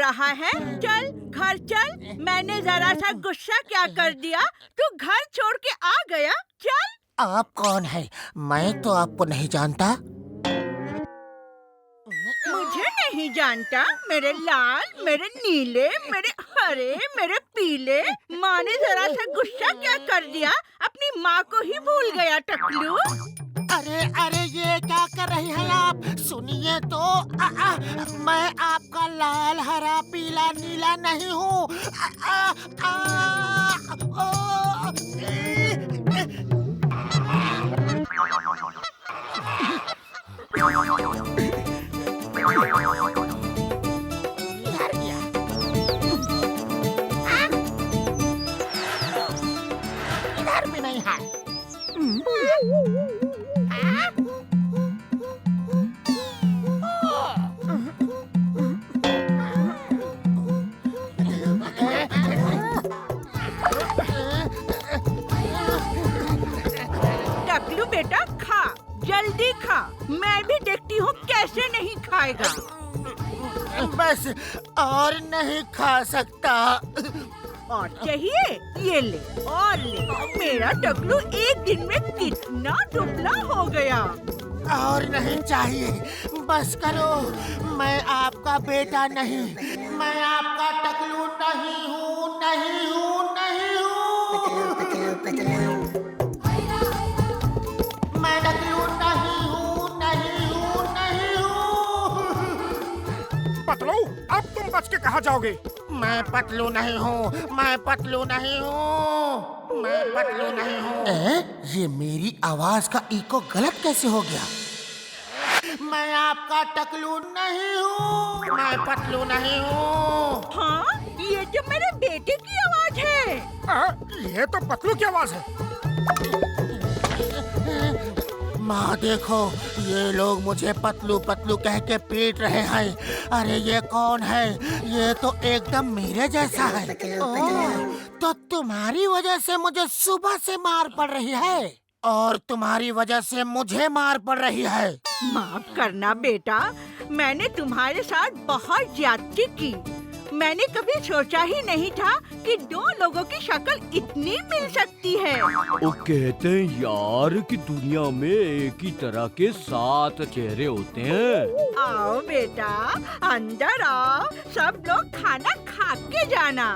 रहा है? चल घर चल। मैंने जरा सा गुस्सा क्या कर दिया? तू घर छोड़ के आ गया। चल। आप कौन है? मैं तो आपको नहीं जानता। मुझे नहीं जानता? मेरे लाल, मेरे नीले, मेरे हरे, मेरे पीले। माँ ने जरा सा गुस्सा क्या कर दिया? अपनी माँ को ही भूल गया टकलू। अरे अरे, ये क्या कर रही हैं आप? सुनिए तो, मैं आपका लाल, हरा, पीला, नीला नहीं हूँ। इधर भी नहीं है। टकलू बेटा खा, जल्दी खा। मैं भी देखती हूँ कैसे नहीं खाएगा। बस और नहीं खा सकता। और चाहिए? ये ले और ले। मेरा टकलू एक दिन में कितना दुबला हो गया। और नहीं चाहिए, बस करो। मैं आपका बेटा नहीं, मैं आपका टकलू नहीं हूँ, नहीं हूँ, नहीं हूँ। मैं टकलू नहीं हूँ, नहीं हूँ, नहीं हूँ। कहाँ जाओगे? मैं पतलू नहीं हूँ, मैं पतलू नहीं हूँ, मैं पतलू नहीं हूँ। ये मेरी आवाज का इको गलत कैसे हो गया? मैं आपका टकलू नहीं हूँ, मैं पतलू नहीं हूँ। हाँ, ये तो मेरे बेटे की आवाज है। ये तो पतलू की आवाज है। माँ देखो, ये लोग मुझे पतलू पतलू कह के पीट रहे हैं। अरे ये कौन है? ये तो एकदम मेरे जैसा है। ओह, तो तुम्हारी वजह से मुझे सुबह से मार पड़ रही है और तुम्हारी वजह से मुझे मार पड़ रही है। माफ करना बेटा, मैंने तुम्हारे साथ बहुत ज्यादती की। मैंने कभी सोचा ही नहीं था कि दो लोगों की शक्ल इतनी मिल सकती है। वो कहते हैं यार कि दुनिया में एक ही तरह के 7 चेहरे होते हैं। आओ बेटा, अंदर आओ, सब लोग खाना खा के जाना।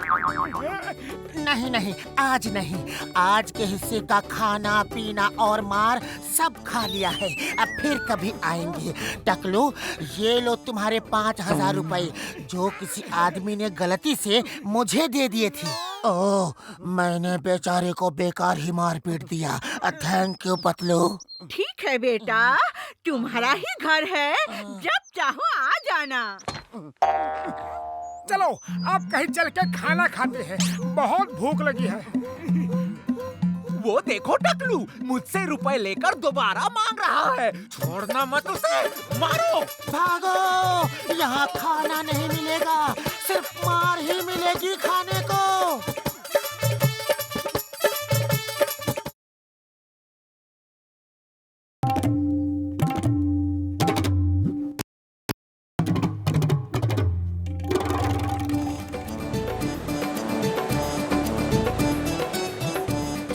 नहीं नहीं, आज नहीं। आज के हिस्से का खाना पीना और मार सब खा लिया है। अब फिर कभी आएंगे। टकलू, ये लो तुम्हारे 5,000 रुपए जो किसी आदमी ने गलती से मुझे दे दिए थे। ओह, मैंने बेचारे को बेकार ही मार पीट दिया। Thank you Patlu. ठीक है बेटा, तुम्हारा ही घर है, जब चाहो आ जाना। चलो अब कहीं चल के खाना खाते हैं, बहुत भूख लगी है। वो देखो टकलू, मुझसे रुपए लेकर दोबारा मांग रहा है। छोड़ना मत उसे, मारो। भागो, यहाँ खाना नहीं मिलेगा, सिर्फ मार ही मिलेगी खाने को।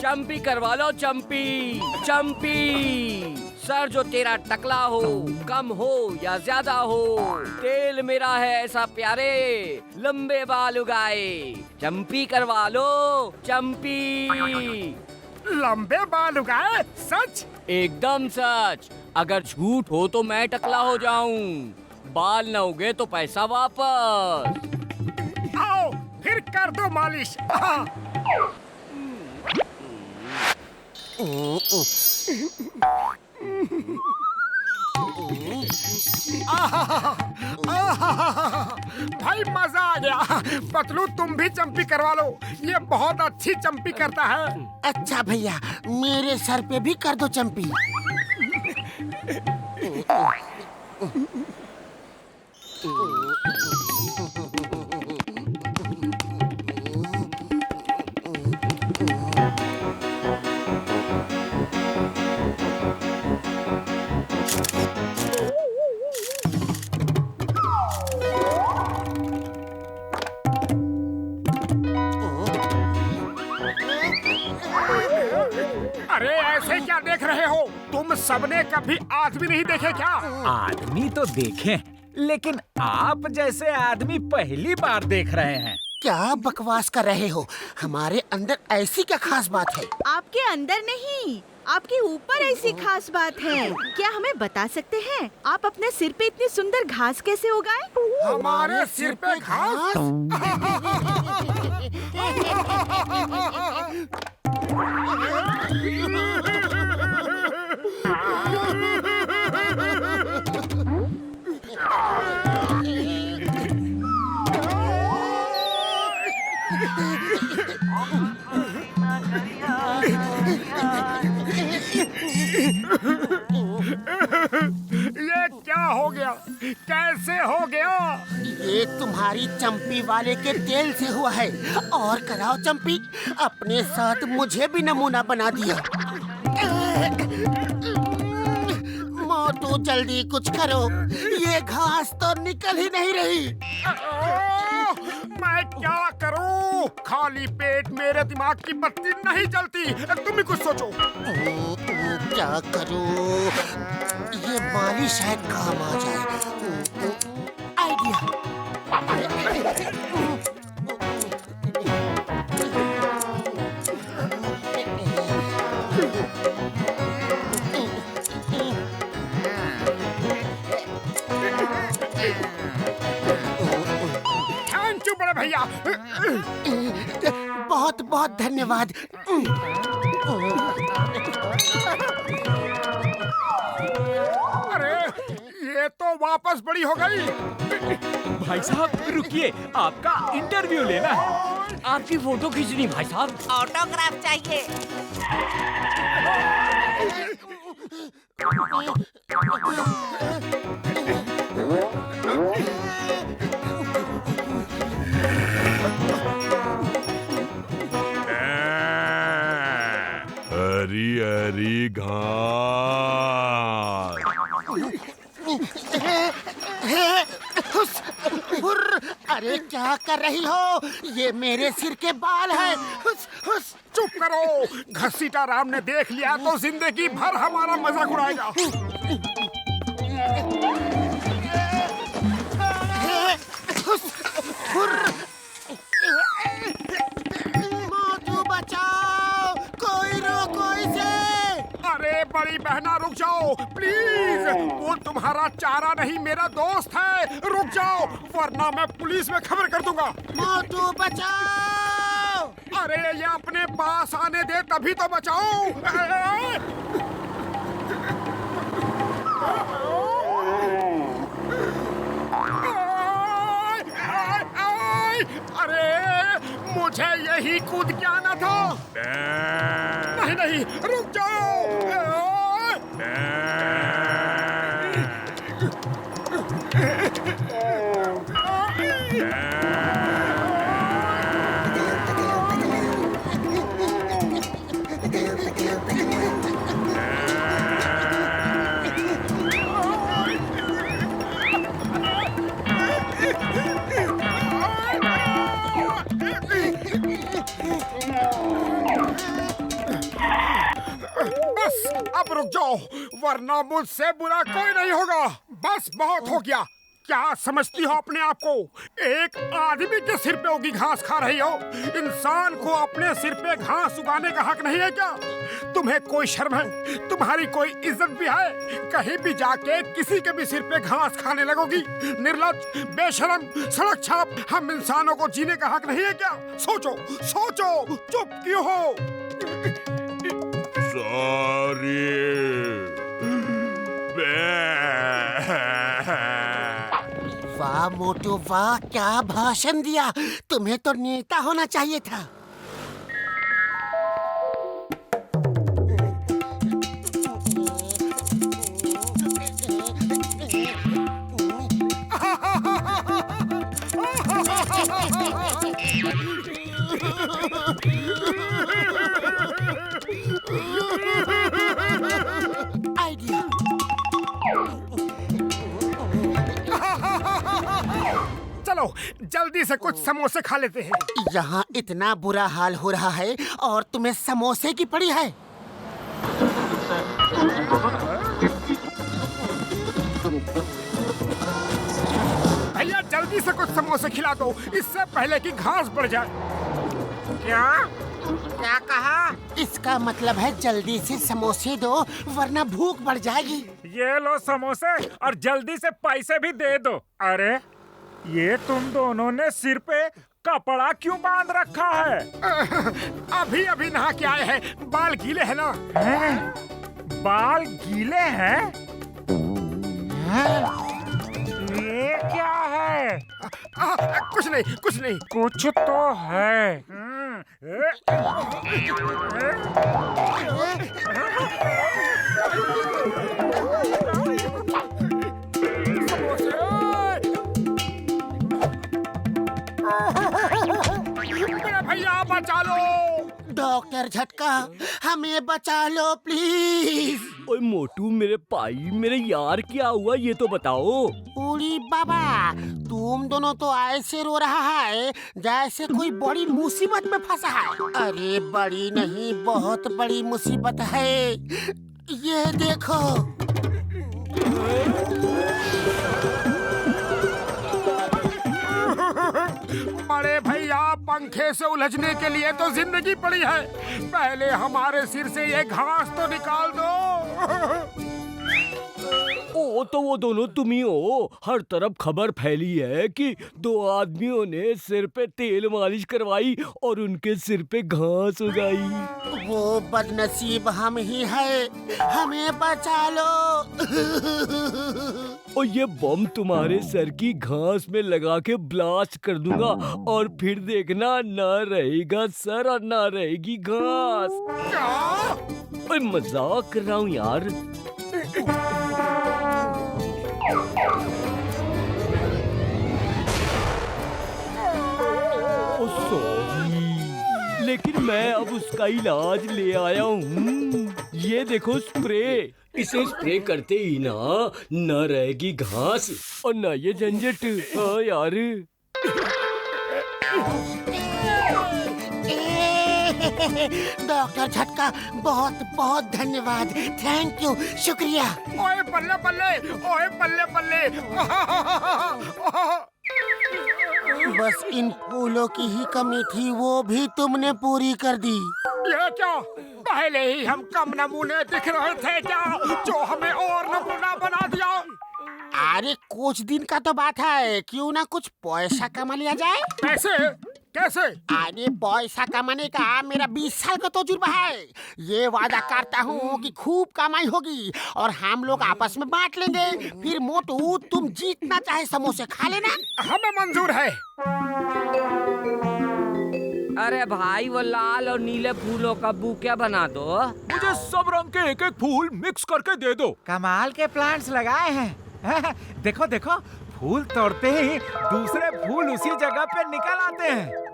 चंपी करवा लो, चंपी चंपी। सर जो तेरा टकला हो, कम हो या ज्यादा हो, तेल मेरा है ऐसा प्यारे, लंबे बाल उगाए। चंपी करवा लो, चंपी। लंबे बाल उगाए? सच? एकदम सच। अगर झूठ हो तो मैं टकला हो जाऊं, बाल न उगे तो पैसा वापस। आओ फिर कर दो मालिश। भाई मजा आ गया। पतलू तुम भी चंपी करवा लो, ये बहुत अच्छी चंपी करता है। अच्छा भैया, मेरे सर पे भी कर दो चंपी। अरे ऐसे क्या देख रहे हो? तुम सबने कभी आदमी नहीं देखे क्या? आदमी तो देखे, लेकिन आप जैसे आदमी पहली बार देख रहे हैं। क्या बकवास कर रहे हो? हमारे अंदर ऐसी क्या खास बात है? आपके अंदर नहीं, आपके ऊपर ऐसी खास बात है। क्या हमें बता सकते हैं, आप अपने सिर पे इतनी सुंदर घास कैसे उगाए? हमारे सिर पे घास? ये क्या हो गया? कैसे हो गया? ये तुम्हारी चंपी वाले के तेल से हुआ है। और कराओ चंपी, अपने साथ मुझे भी नमूना बना दिया। मोटू जल्दी कुछ करो, ये घास तो निकल ही नहीं रही। मैं क्या करूं? खाली पेट मेरे दिमाग की बत्ती नहीं जलती। तुम ही कुछ सोचो। क्या करूं? ये माली शायद काम आ जाए। आइडिया। भैया। बहुत बहुत धन्यवाद। अरे ये तो वापस बड़ी हो गई। भाई साहब रुकिए, आपका इंटरव्यू लेना है। आपकी फोटो खींचनी भाई साहब। ऑटोग्राफ चाहिए। हरी हरी घास। अरे क्या कर रही हो? ये मेरे सिर के बाल हैं। चुप करो। घसीटा राम ने देख लिया तो जिंदगी भर हमारा मजाक उड़ाएगा। मोटू बचाओ, कोई रोको इसे। अरे बड़ी बहना रुक जाओ प्लीज। वो तुम्हारा चारा नहीं, मेरा दोस्त है। रुक जाओ वरना मैं पुलिस में खबर कर दूंगा। मोटू बचाओ। अरे ये अपने पास आने दे तभी तो बचाओ। अरे मुझे यही कूद के आना था। नहीं नहीं रुक जाओ। बस अब रुक जाओ वरना मुझसे बुरा कोई नहीं होगा। बस बहुत हो गया। क्या समझती हो अपने आप को? एक आदमी के सिर पे उगी घास खा रही हो। इंसान को अपने सिर पे घास उगाने का हक नहीं है क्या? तुम्हें कोई शर्म है? तुम्हारी कोई इज्जत भी है? कहीं भी जाके किसी के भी सिर पे घास खाने लगोगी? निर्लज्ज, बेशरम, सड़क छाप। हम इंसानों को जीने का हक नहीं है क्या? सोचो सोचो, चुप क्यों हो? सॉरी। वाह मोटू वाह, क्या भाषण दिया। तुम्हें तो नेता होना चाहिए था। आइडिया। चलो जल्दी से कुछ समोसे खा लेते हैं। यहाँ इतना बुरा हाल हो रहा है और तुम्हें समोसे की पड़ी है। भैया जल्दी से कुछ समोसे खिला दो इससे पहले कि घास बढ़ जाए। क्या क्या कहा? इसका मतलब है जल्दी से समोसे दो वरना भूख बढ़ जाएगी। ये लो समोसे और जल्दी से पैसे भी दे दो। अरे ये तुम दोनों ने सिर पे कपड़ा क्यों बांध रखा है? अभी अभी नहा के आए हैं, बाल गीले हैं ना। बाल गीले हैं? ये क्या है? कुछ नहीं कुछ नहीं। कुछ तो है। मेरा भैया बचा लो। डॉक्टर झटका, हमें बचा लो प्लीज। ओए मोटू मेरे भाई, मेरे यार क्या हुआ ये तो बताओ। उड़ी बाबा, तुम दोनों तो ऐसे रो रहा है जैसे कोई बड़ी मुसीबत में फंसा है। अरे बड़ी नहीं, बहुत बड़ी मुसीबत है। ये देखो। बड़े भैया पंखे से उलझने के लिए तो जिंदगी पड़ी है, पहले हमारे सिर से ये घास तो निकाल दो। तो वो दोनों तुम ही हो। हर तरफ खबर फैली है कि 2 आदमियों ने सिर पे तेल मालिश करवाई और उनके सिर पे घास उगाई। वो बदनसीब हम ही है, हमें बचा लो। और ये बम तुम्हारे सर की घास में लगा के ब्लास्ट कर दूंगा और फिर देखना, ना रहेगा सर और ना रहेगी घास। ओए मजाक कर रहा हूँ यार। ओ सॉरी, लेकिन मैं अब उसका इलाज ले आया हूँ। ये देखो स्प्रे। इसे स्प्रे करते ही ना रहेगी घास और ना ये झंझट। हाँ यार। डॉक्टर झटका, बहुत बहुत धन्यवाद। थैंक यू, शुक्रिया। ओए बल्ले बल्ले, ओए बल्ले बल्ले। बस इन फूलों की ही कमी थी, वो भी तुमने पूरी कर दी। ये क्या, पहले ही हम कम नमूने दिख रहे थे क्या, जो हमें और नमूना बना दिया। अरे कुछ दिन का तो बात है, क्यों ना कुछ पैसा कमा लिया जाए। कैसे कैसे? अरे पैसा कमाने का मेरा 20 साल का तजुर्बा है। ये वादा करता हूँ कि खूब कमाई होगी और हम लोग आपस में बांट लेंगे। फिर मोटू, तुम जितना चाहे समोसे खा लेना। हमें मंजूर है। अरे भाई, वो लाल और नीले फूलों का बुके बना दो। मुझे सब रंग के एक एक फूल मिक्स करके दे दो। कमाल के प्लांट्स लगाए हैं। देखो देखो, फूल तोड़ते ही दूसरे फूल उसी जगह पे निकल आते हैं।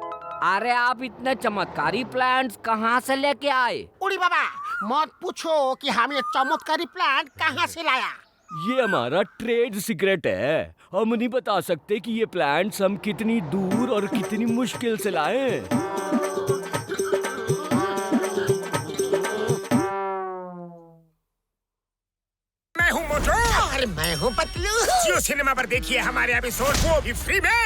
अरे आप इतने चमत्कारी प्लांट्स कहाँ से लेके आए? उड़ी बाबा, मत पूछो कि हम ये चमत्कारी प्लांट कहाँ से लाया। ये हमारा ट्रेड सीक्रेट है। हम नहीं बता सकते कि ये प्लांट्स हम कितनी दूर और कितनी मुश्किल से लाए। मैं हूँ मोटू और मैं हूँ पतलू। जियो सिनेमा पर देखिए हमारे एपिसोड, वो भी फ्री में।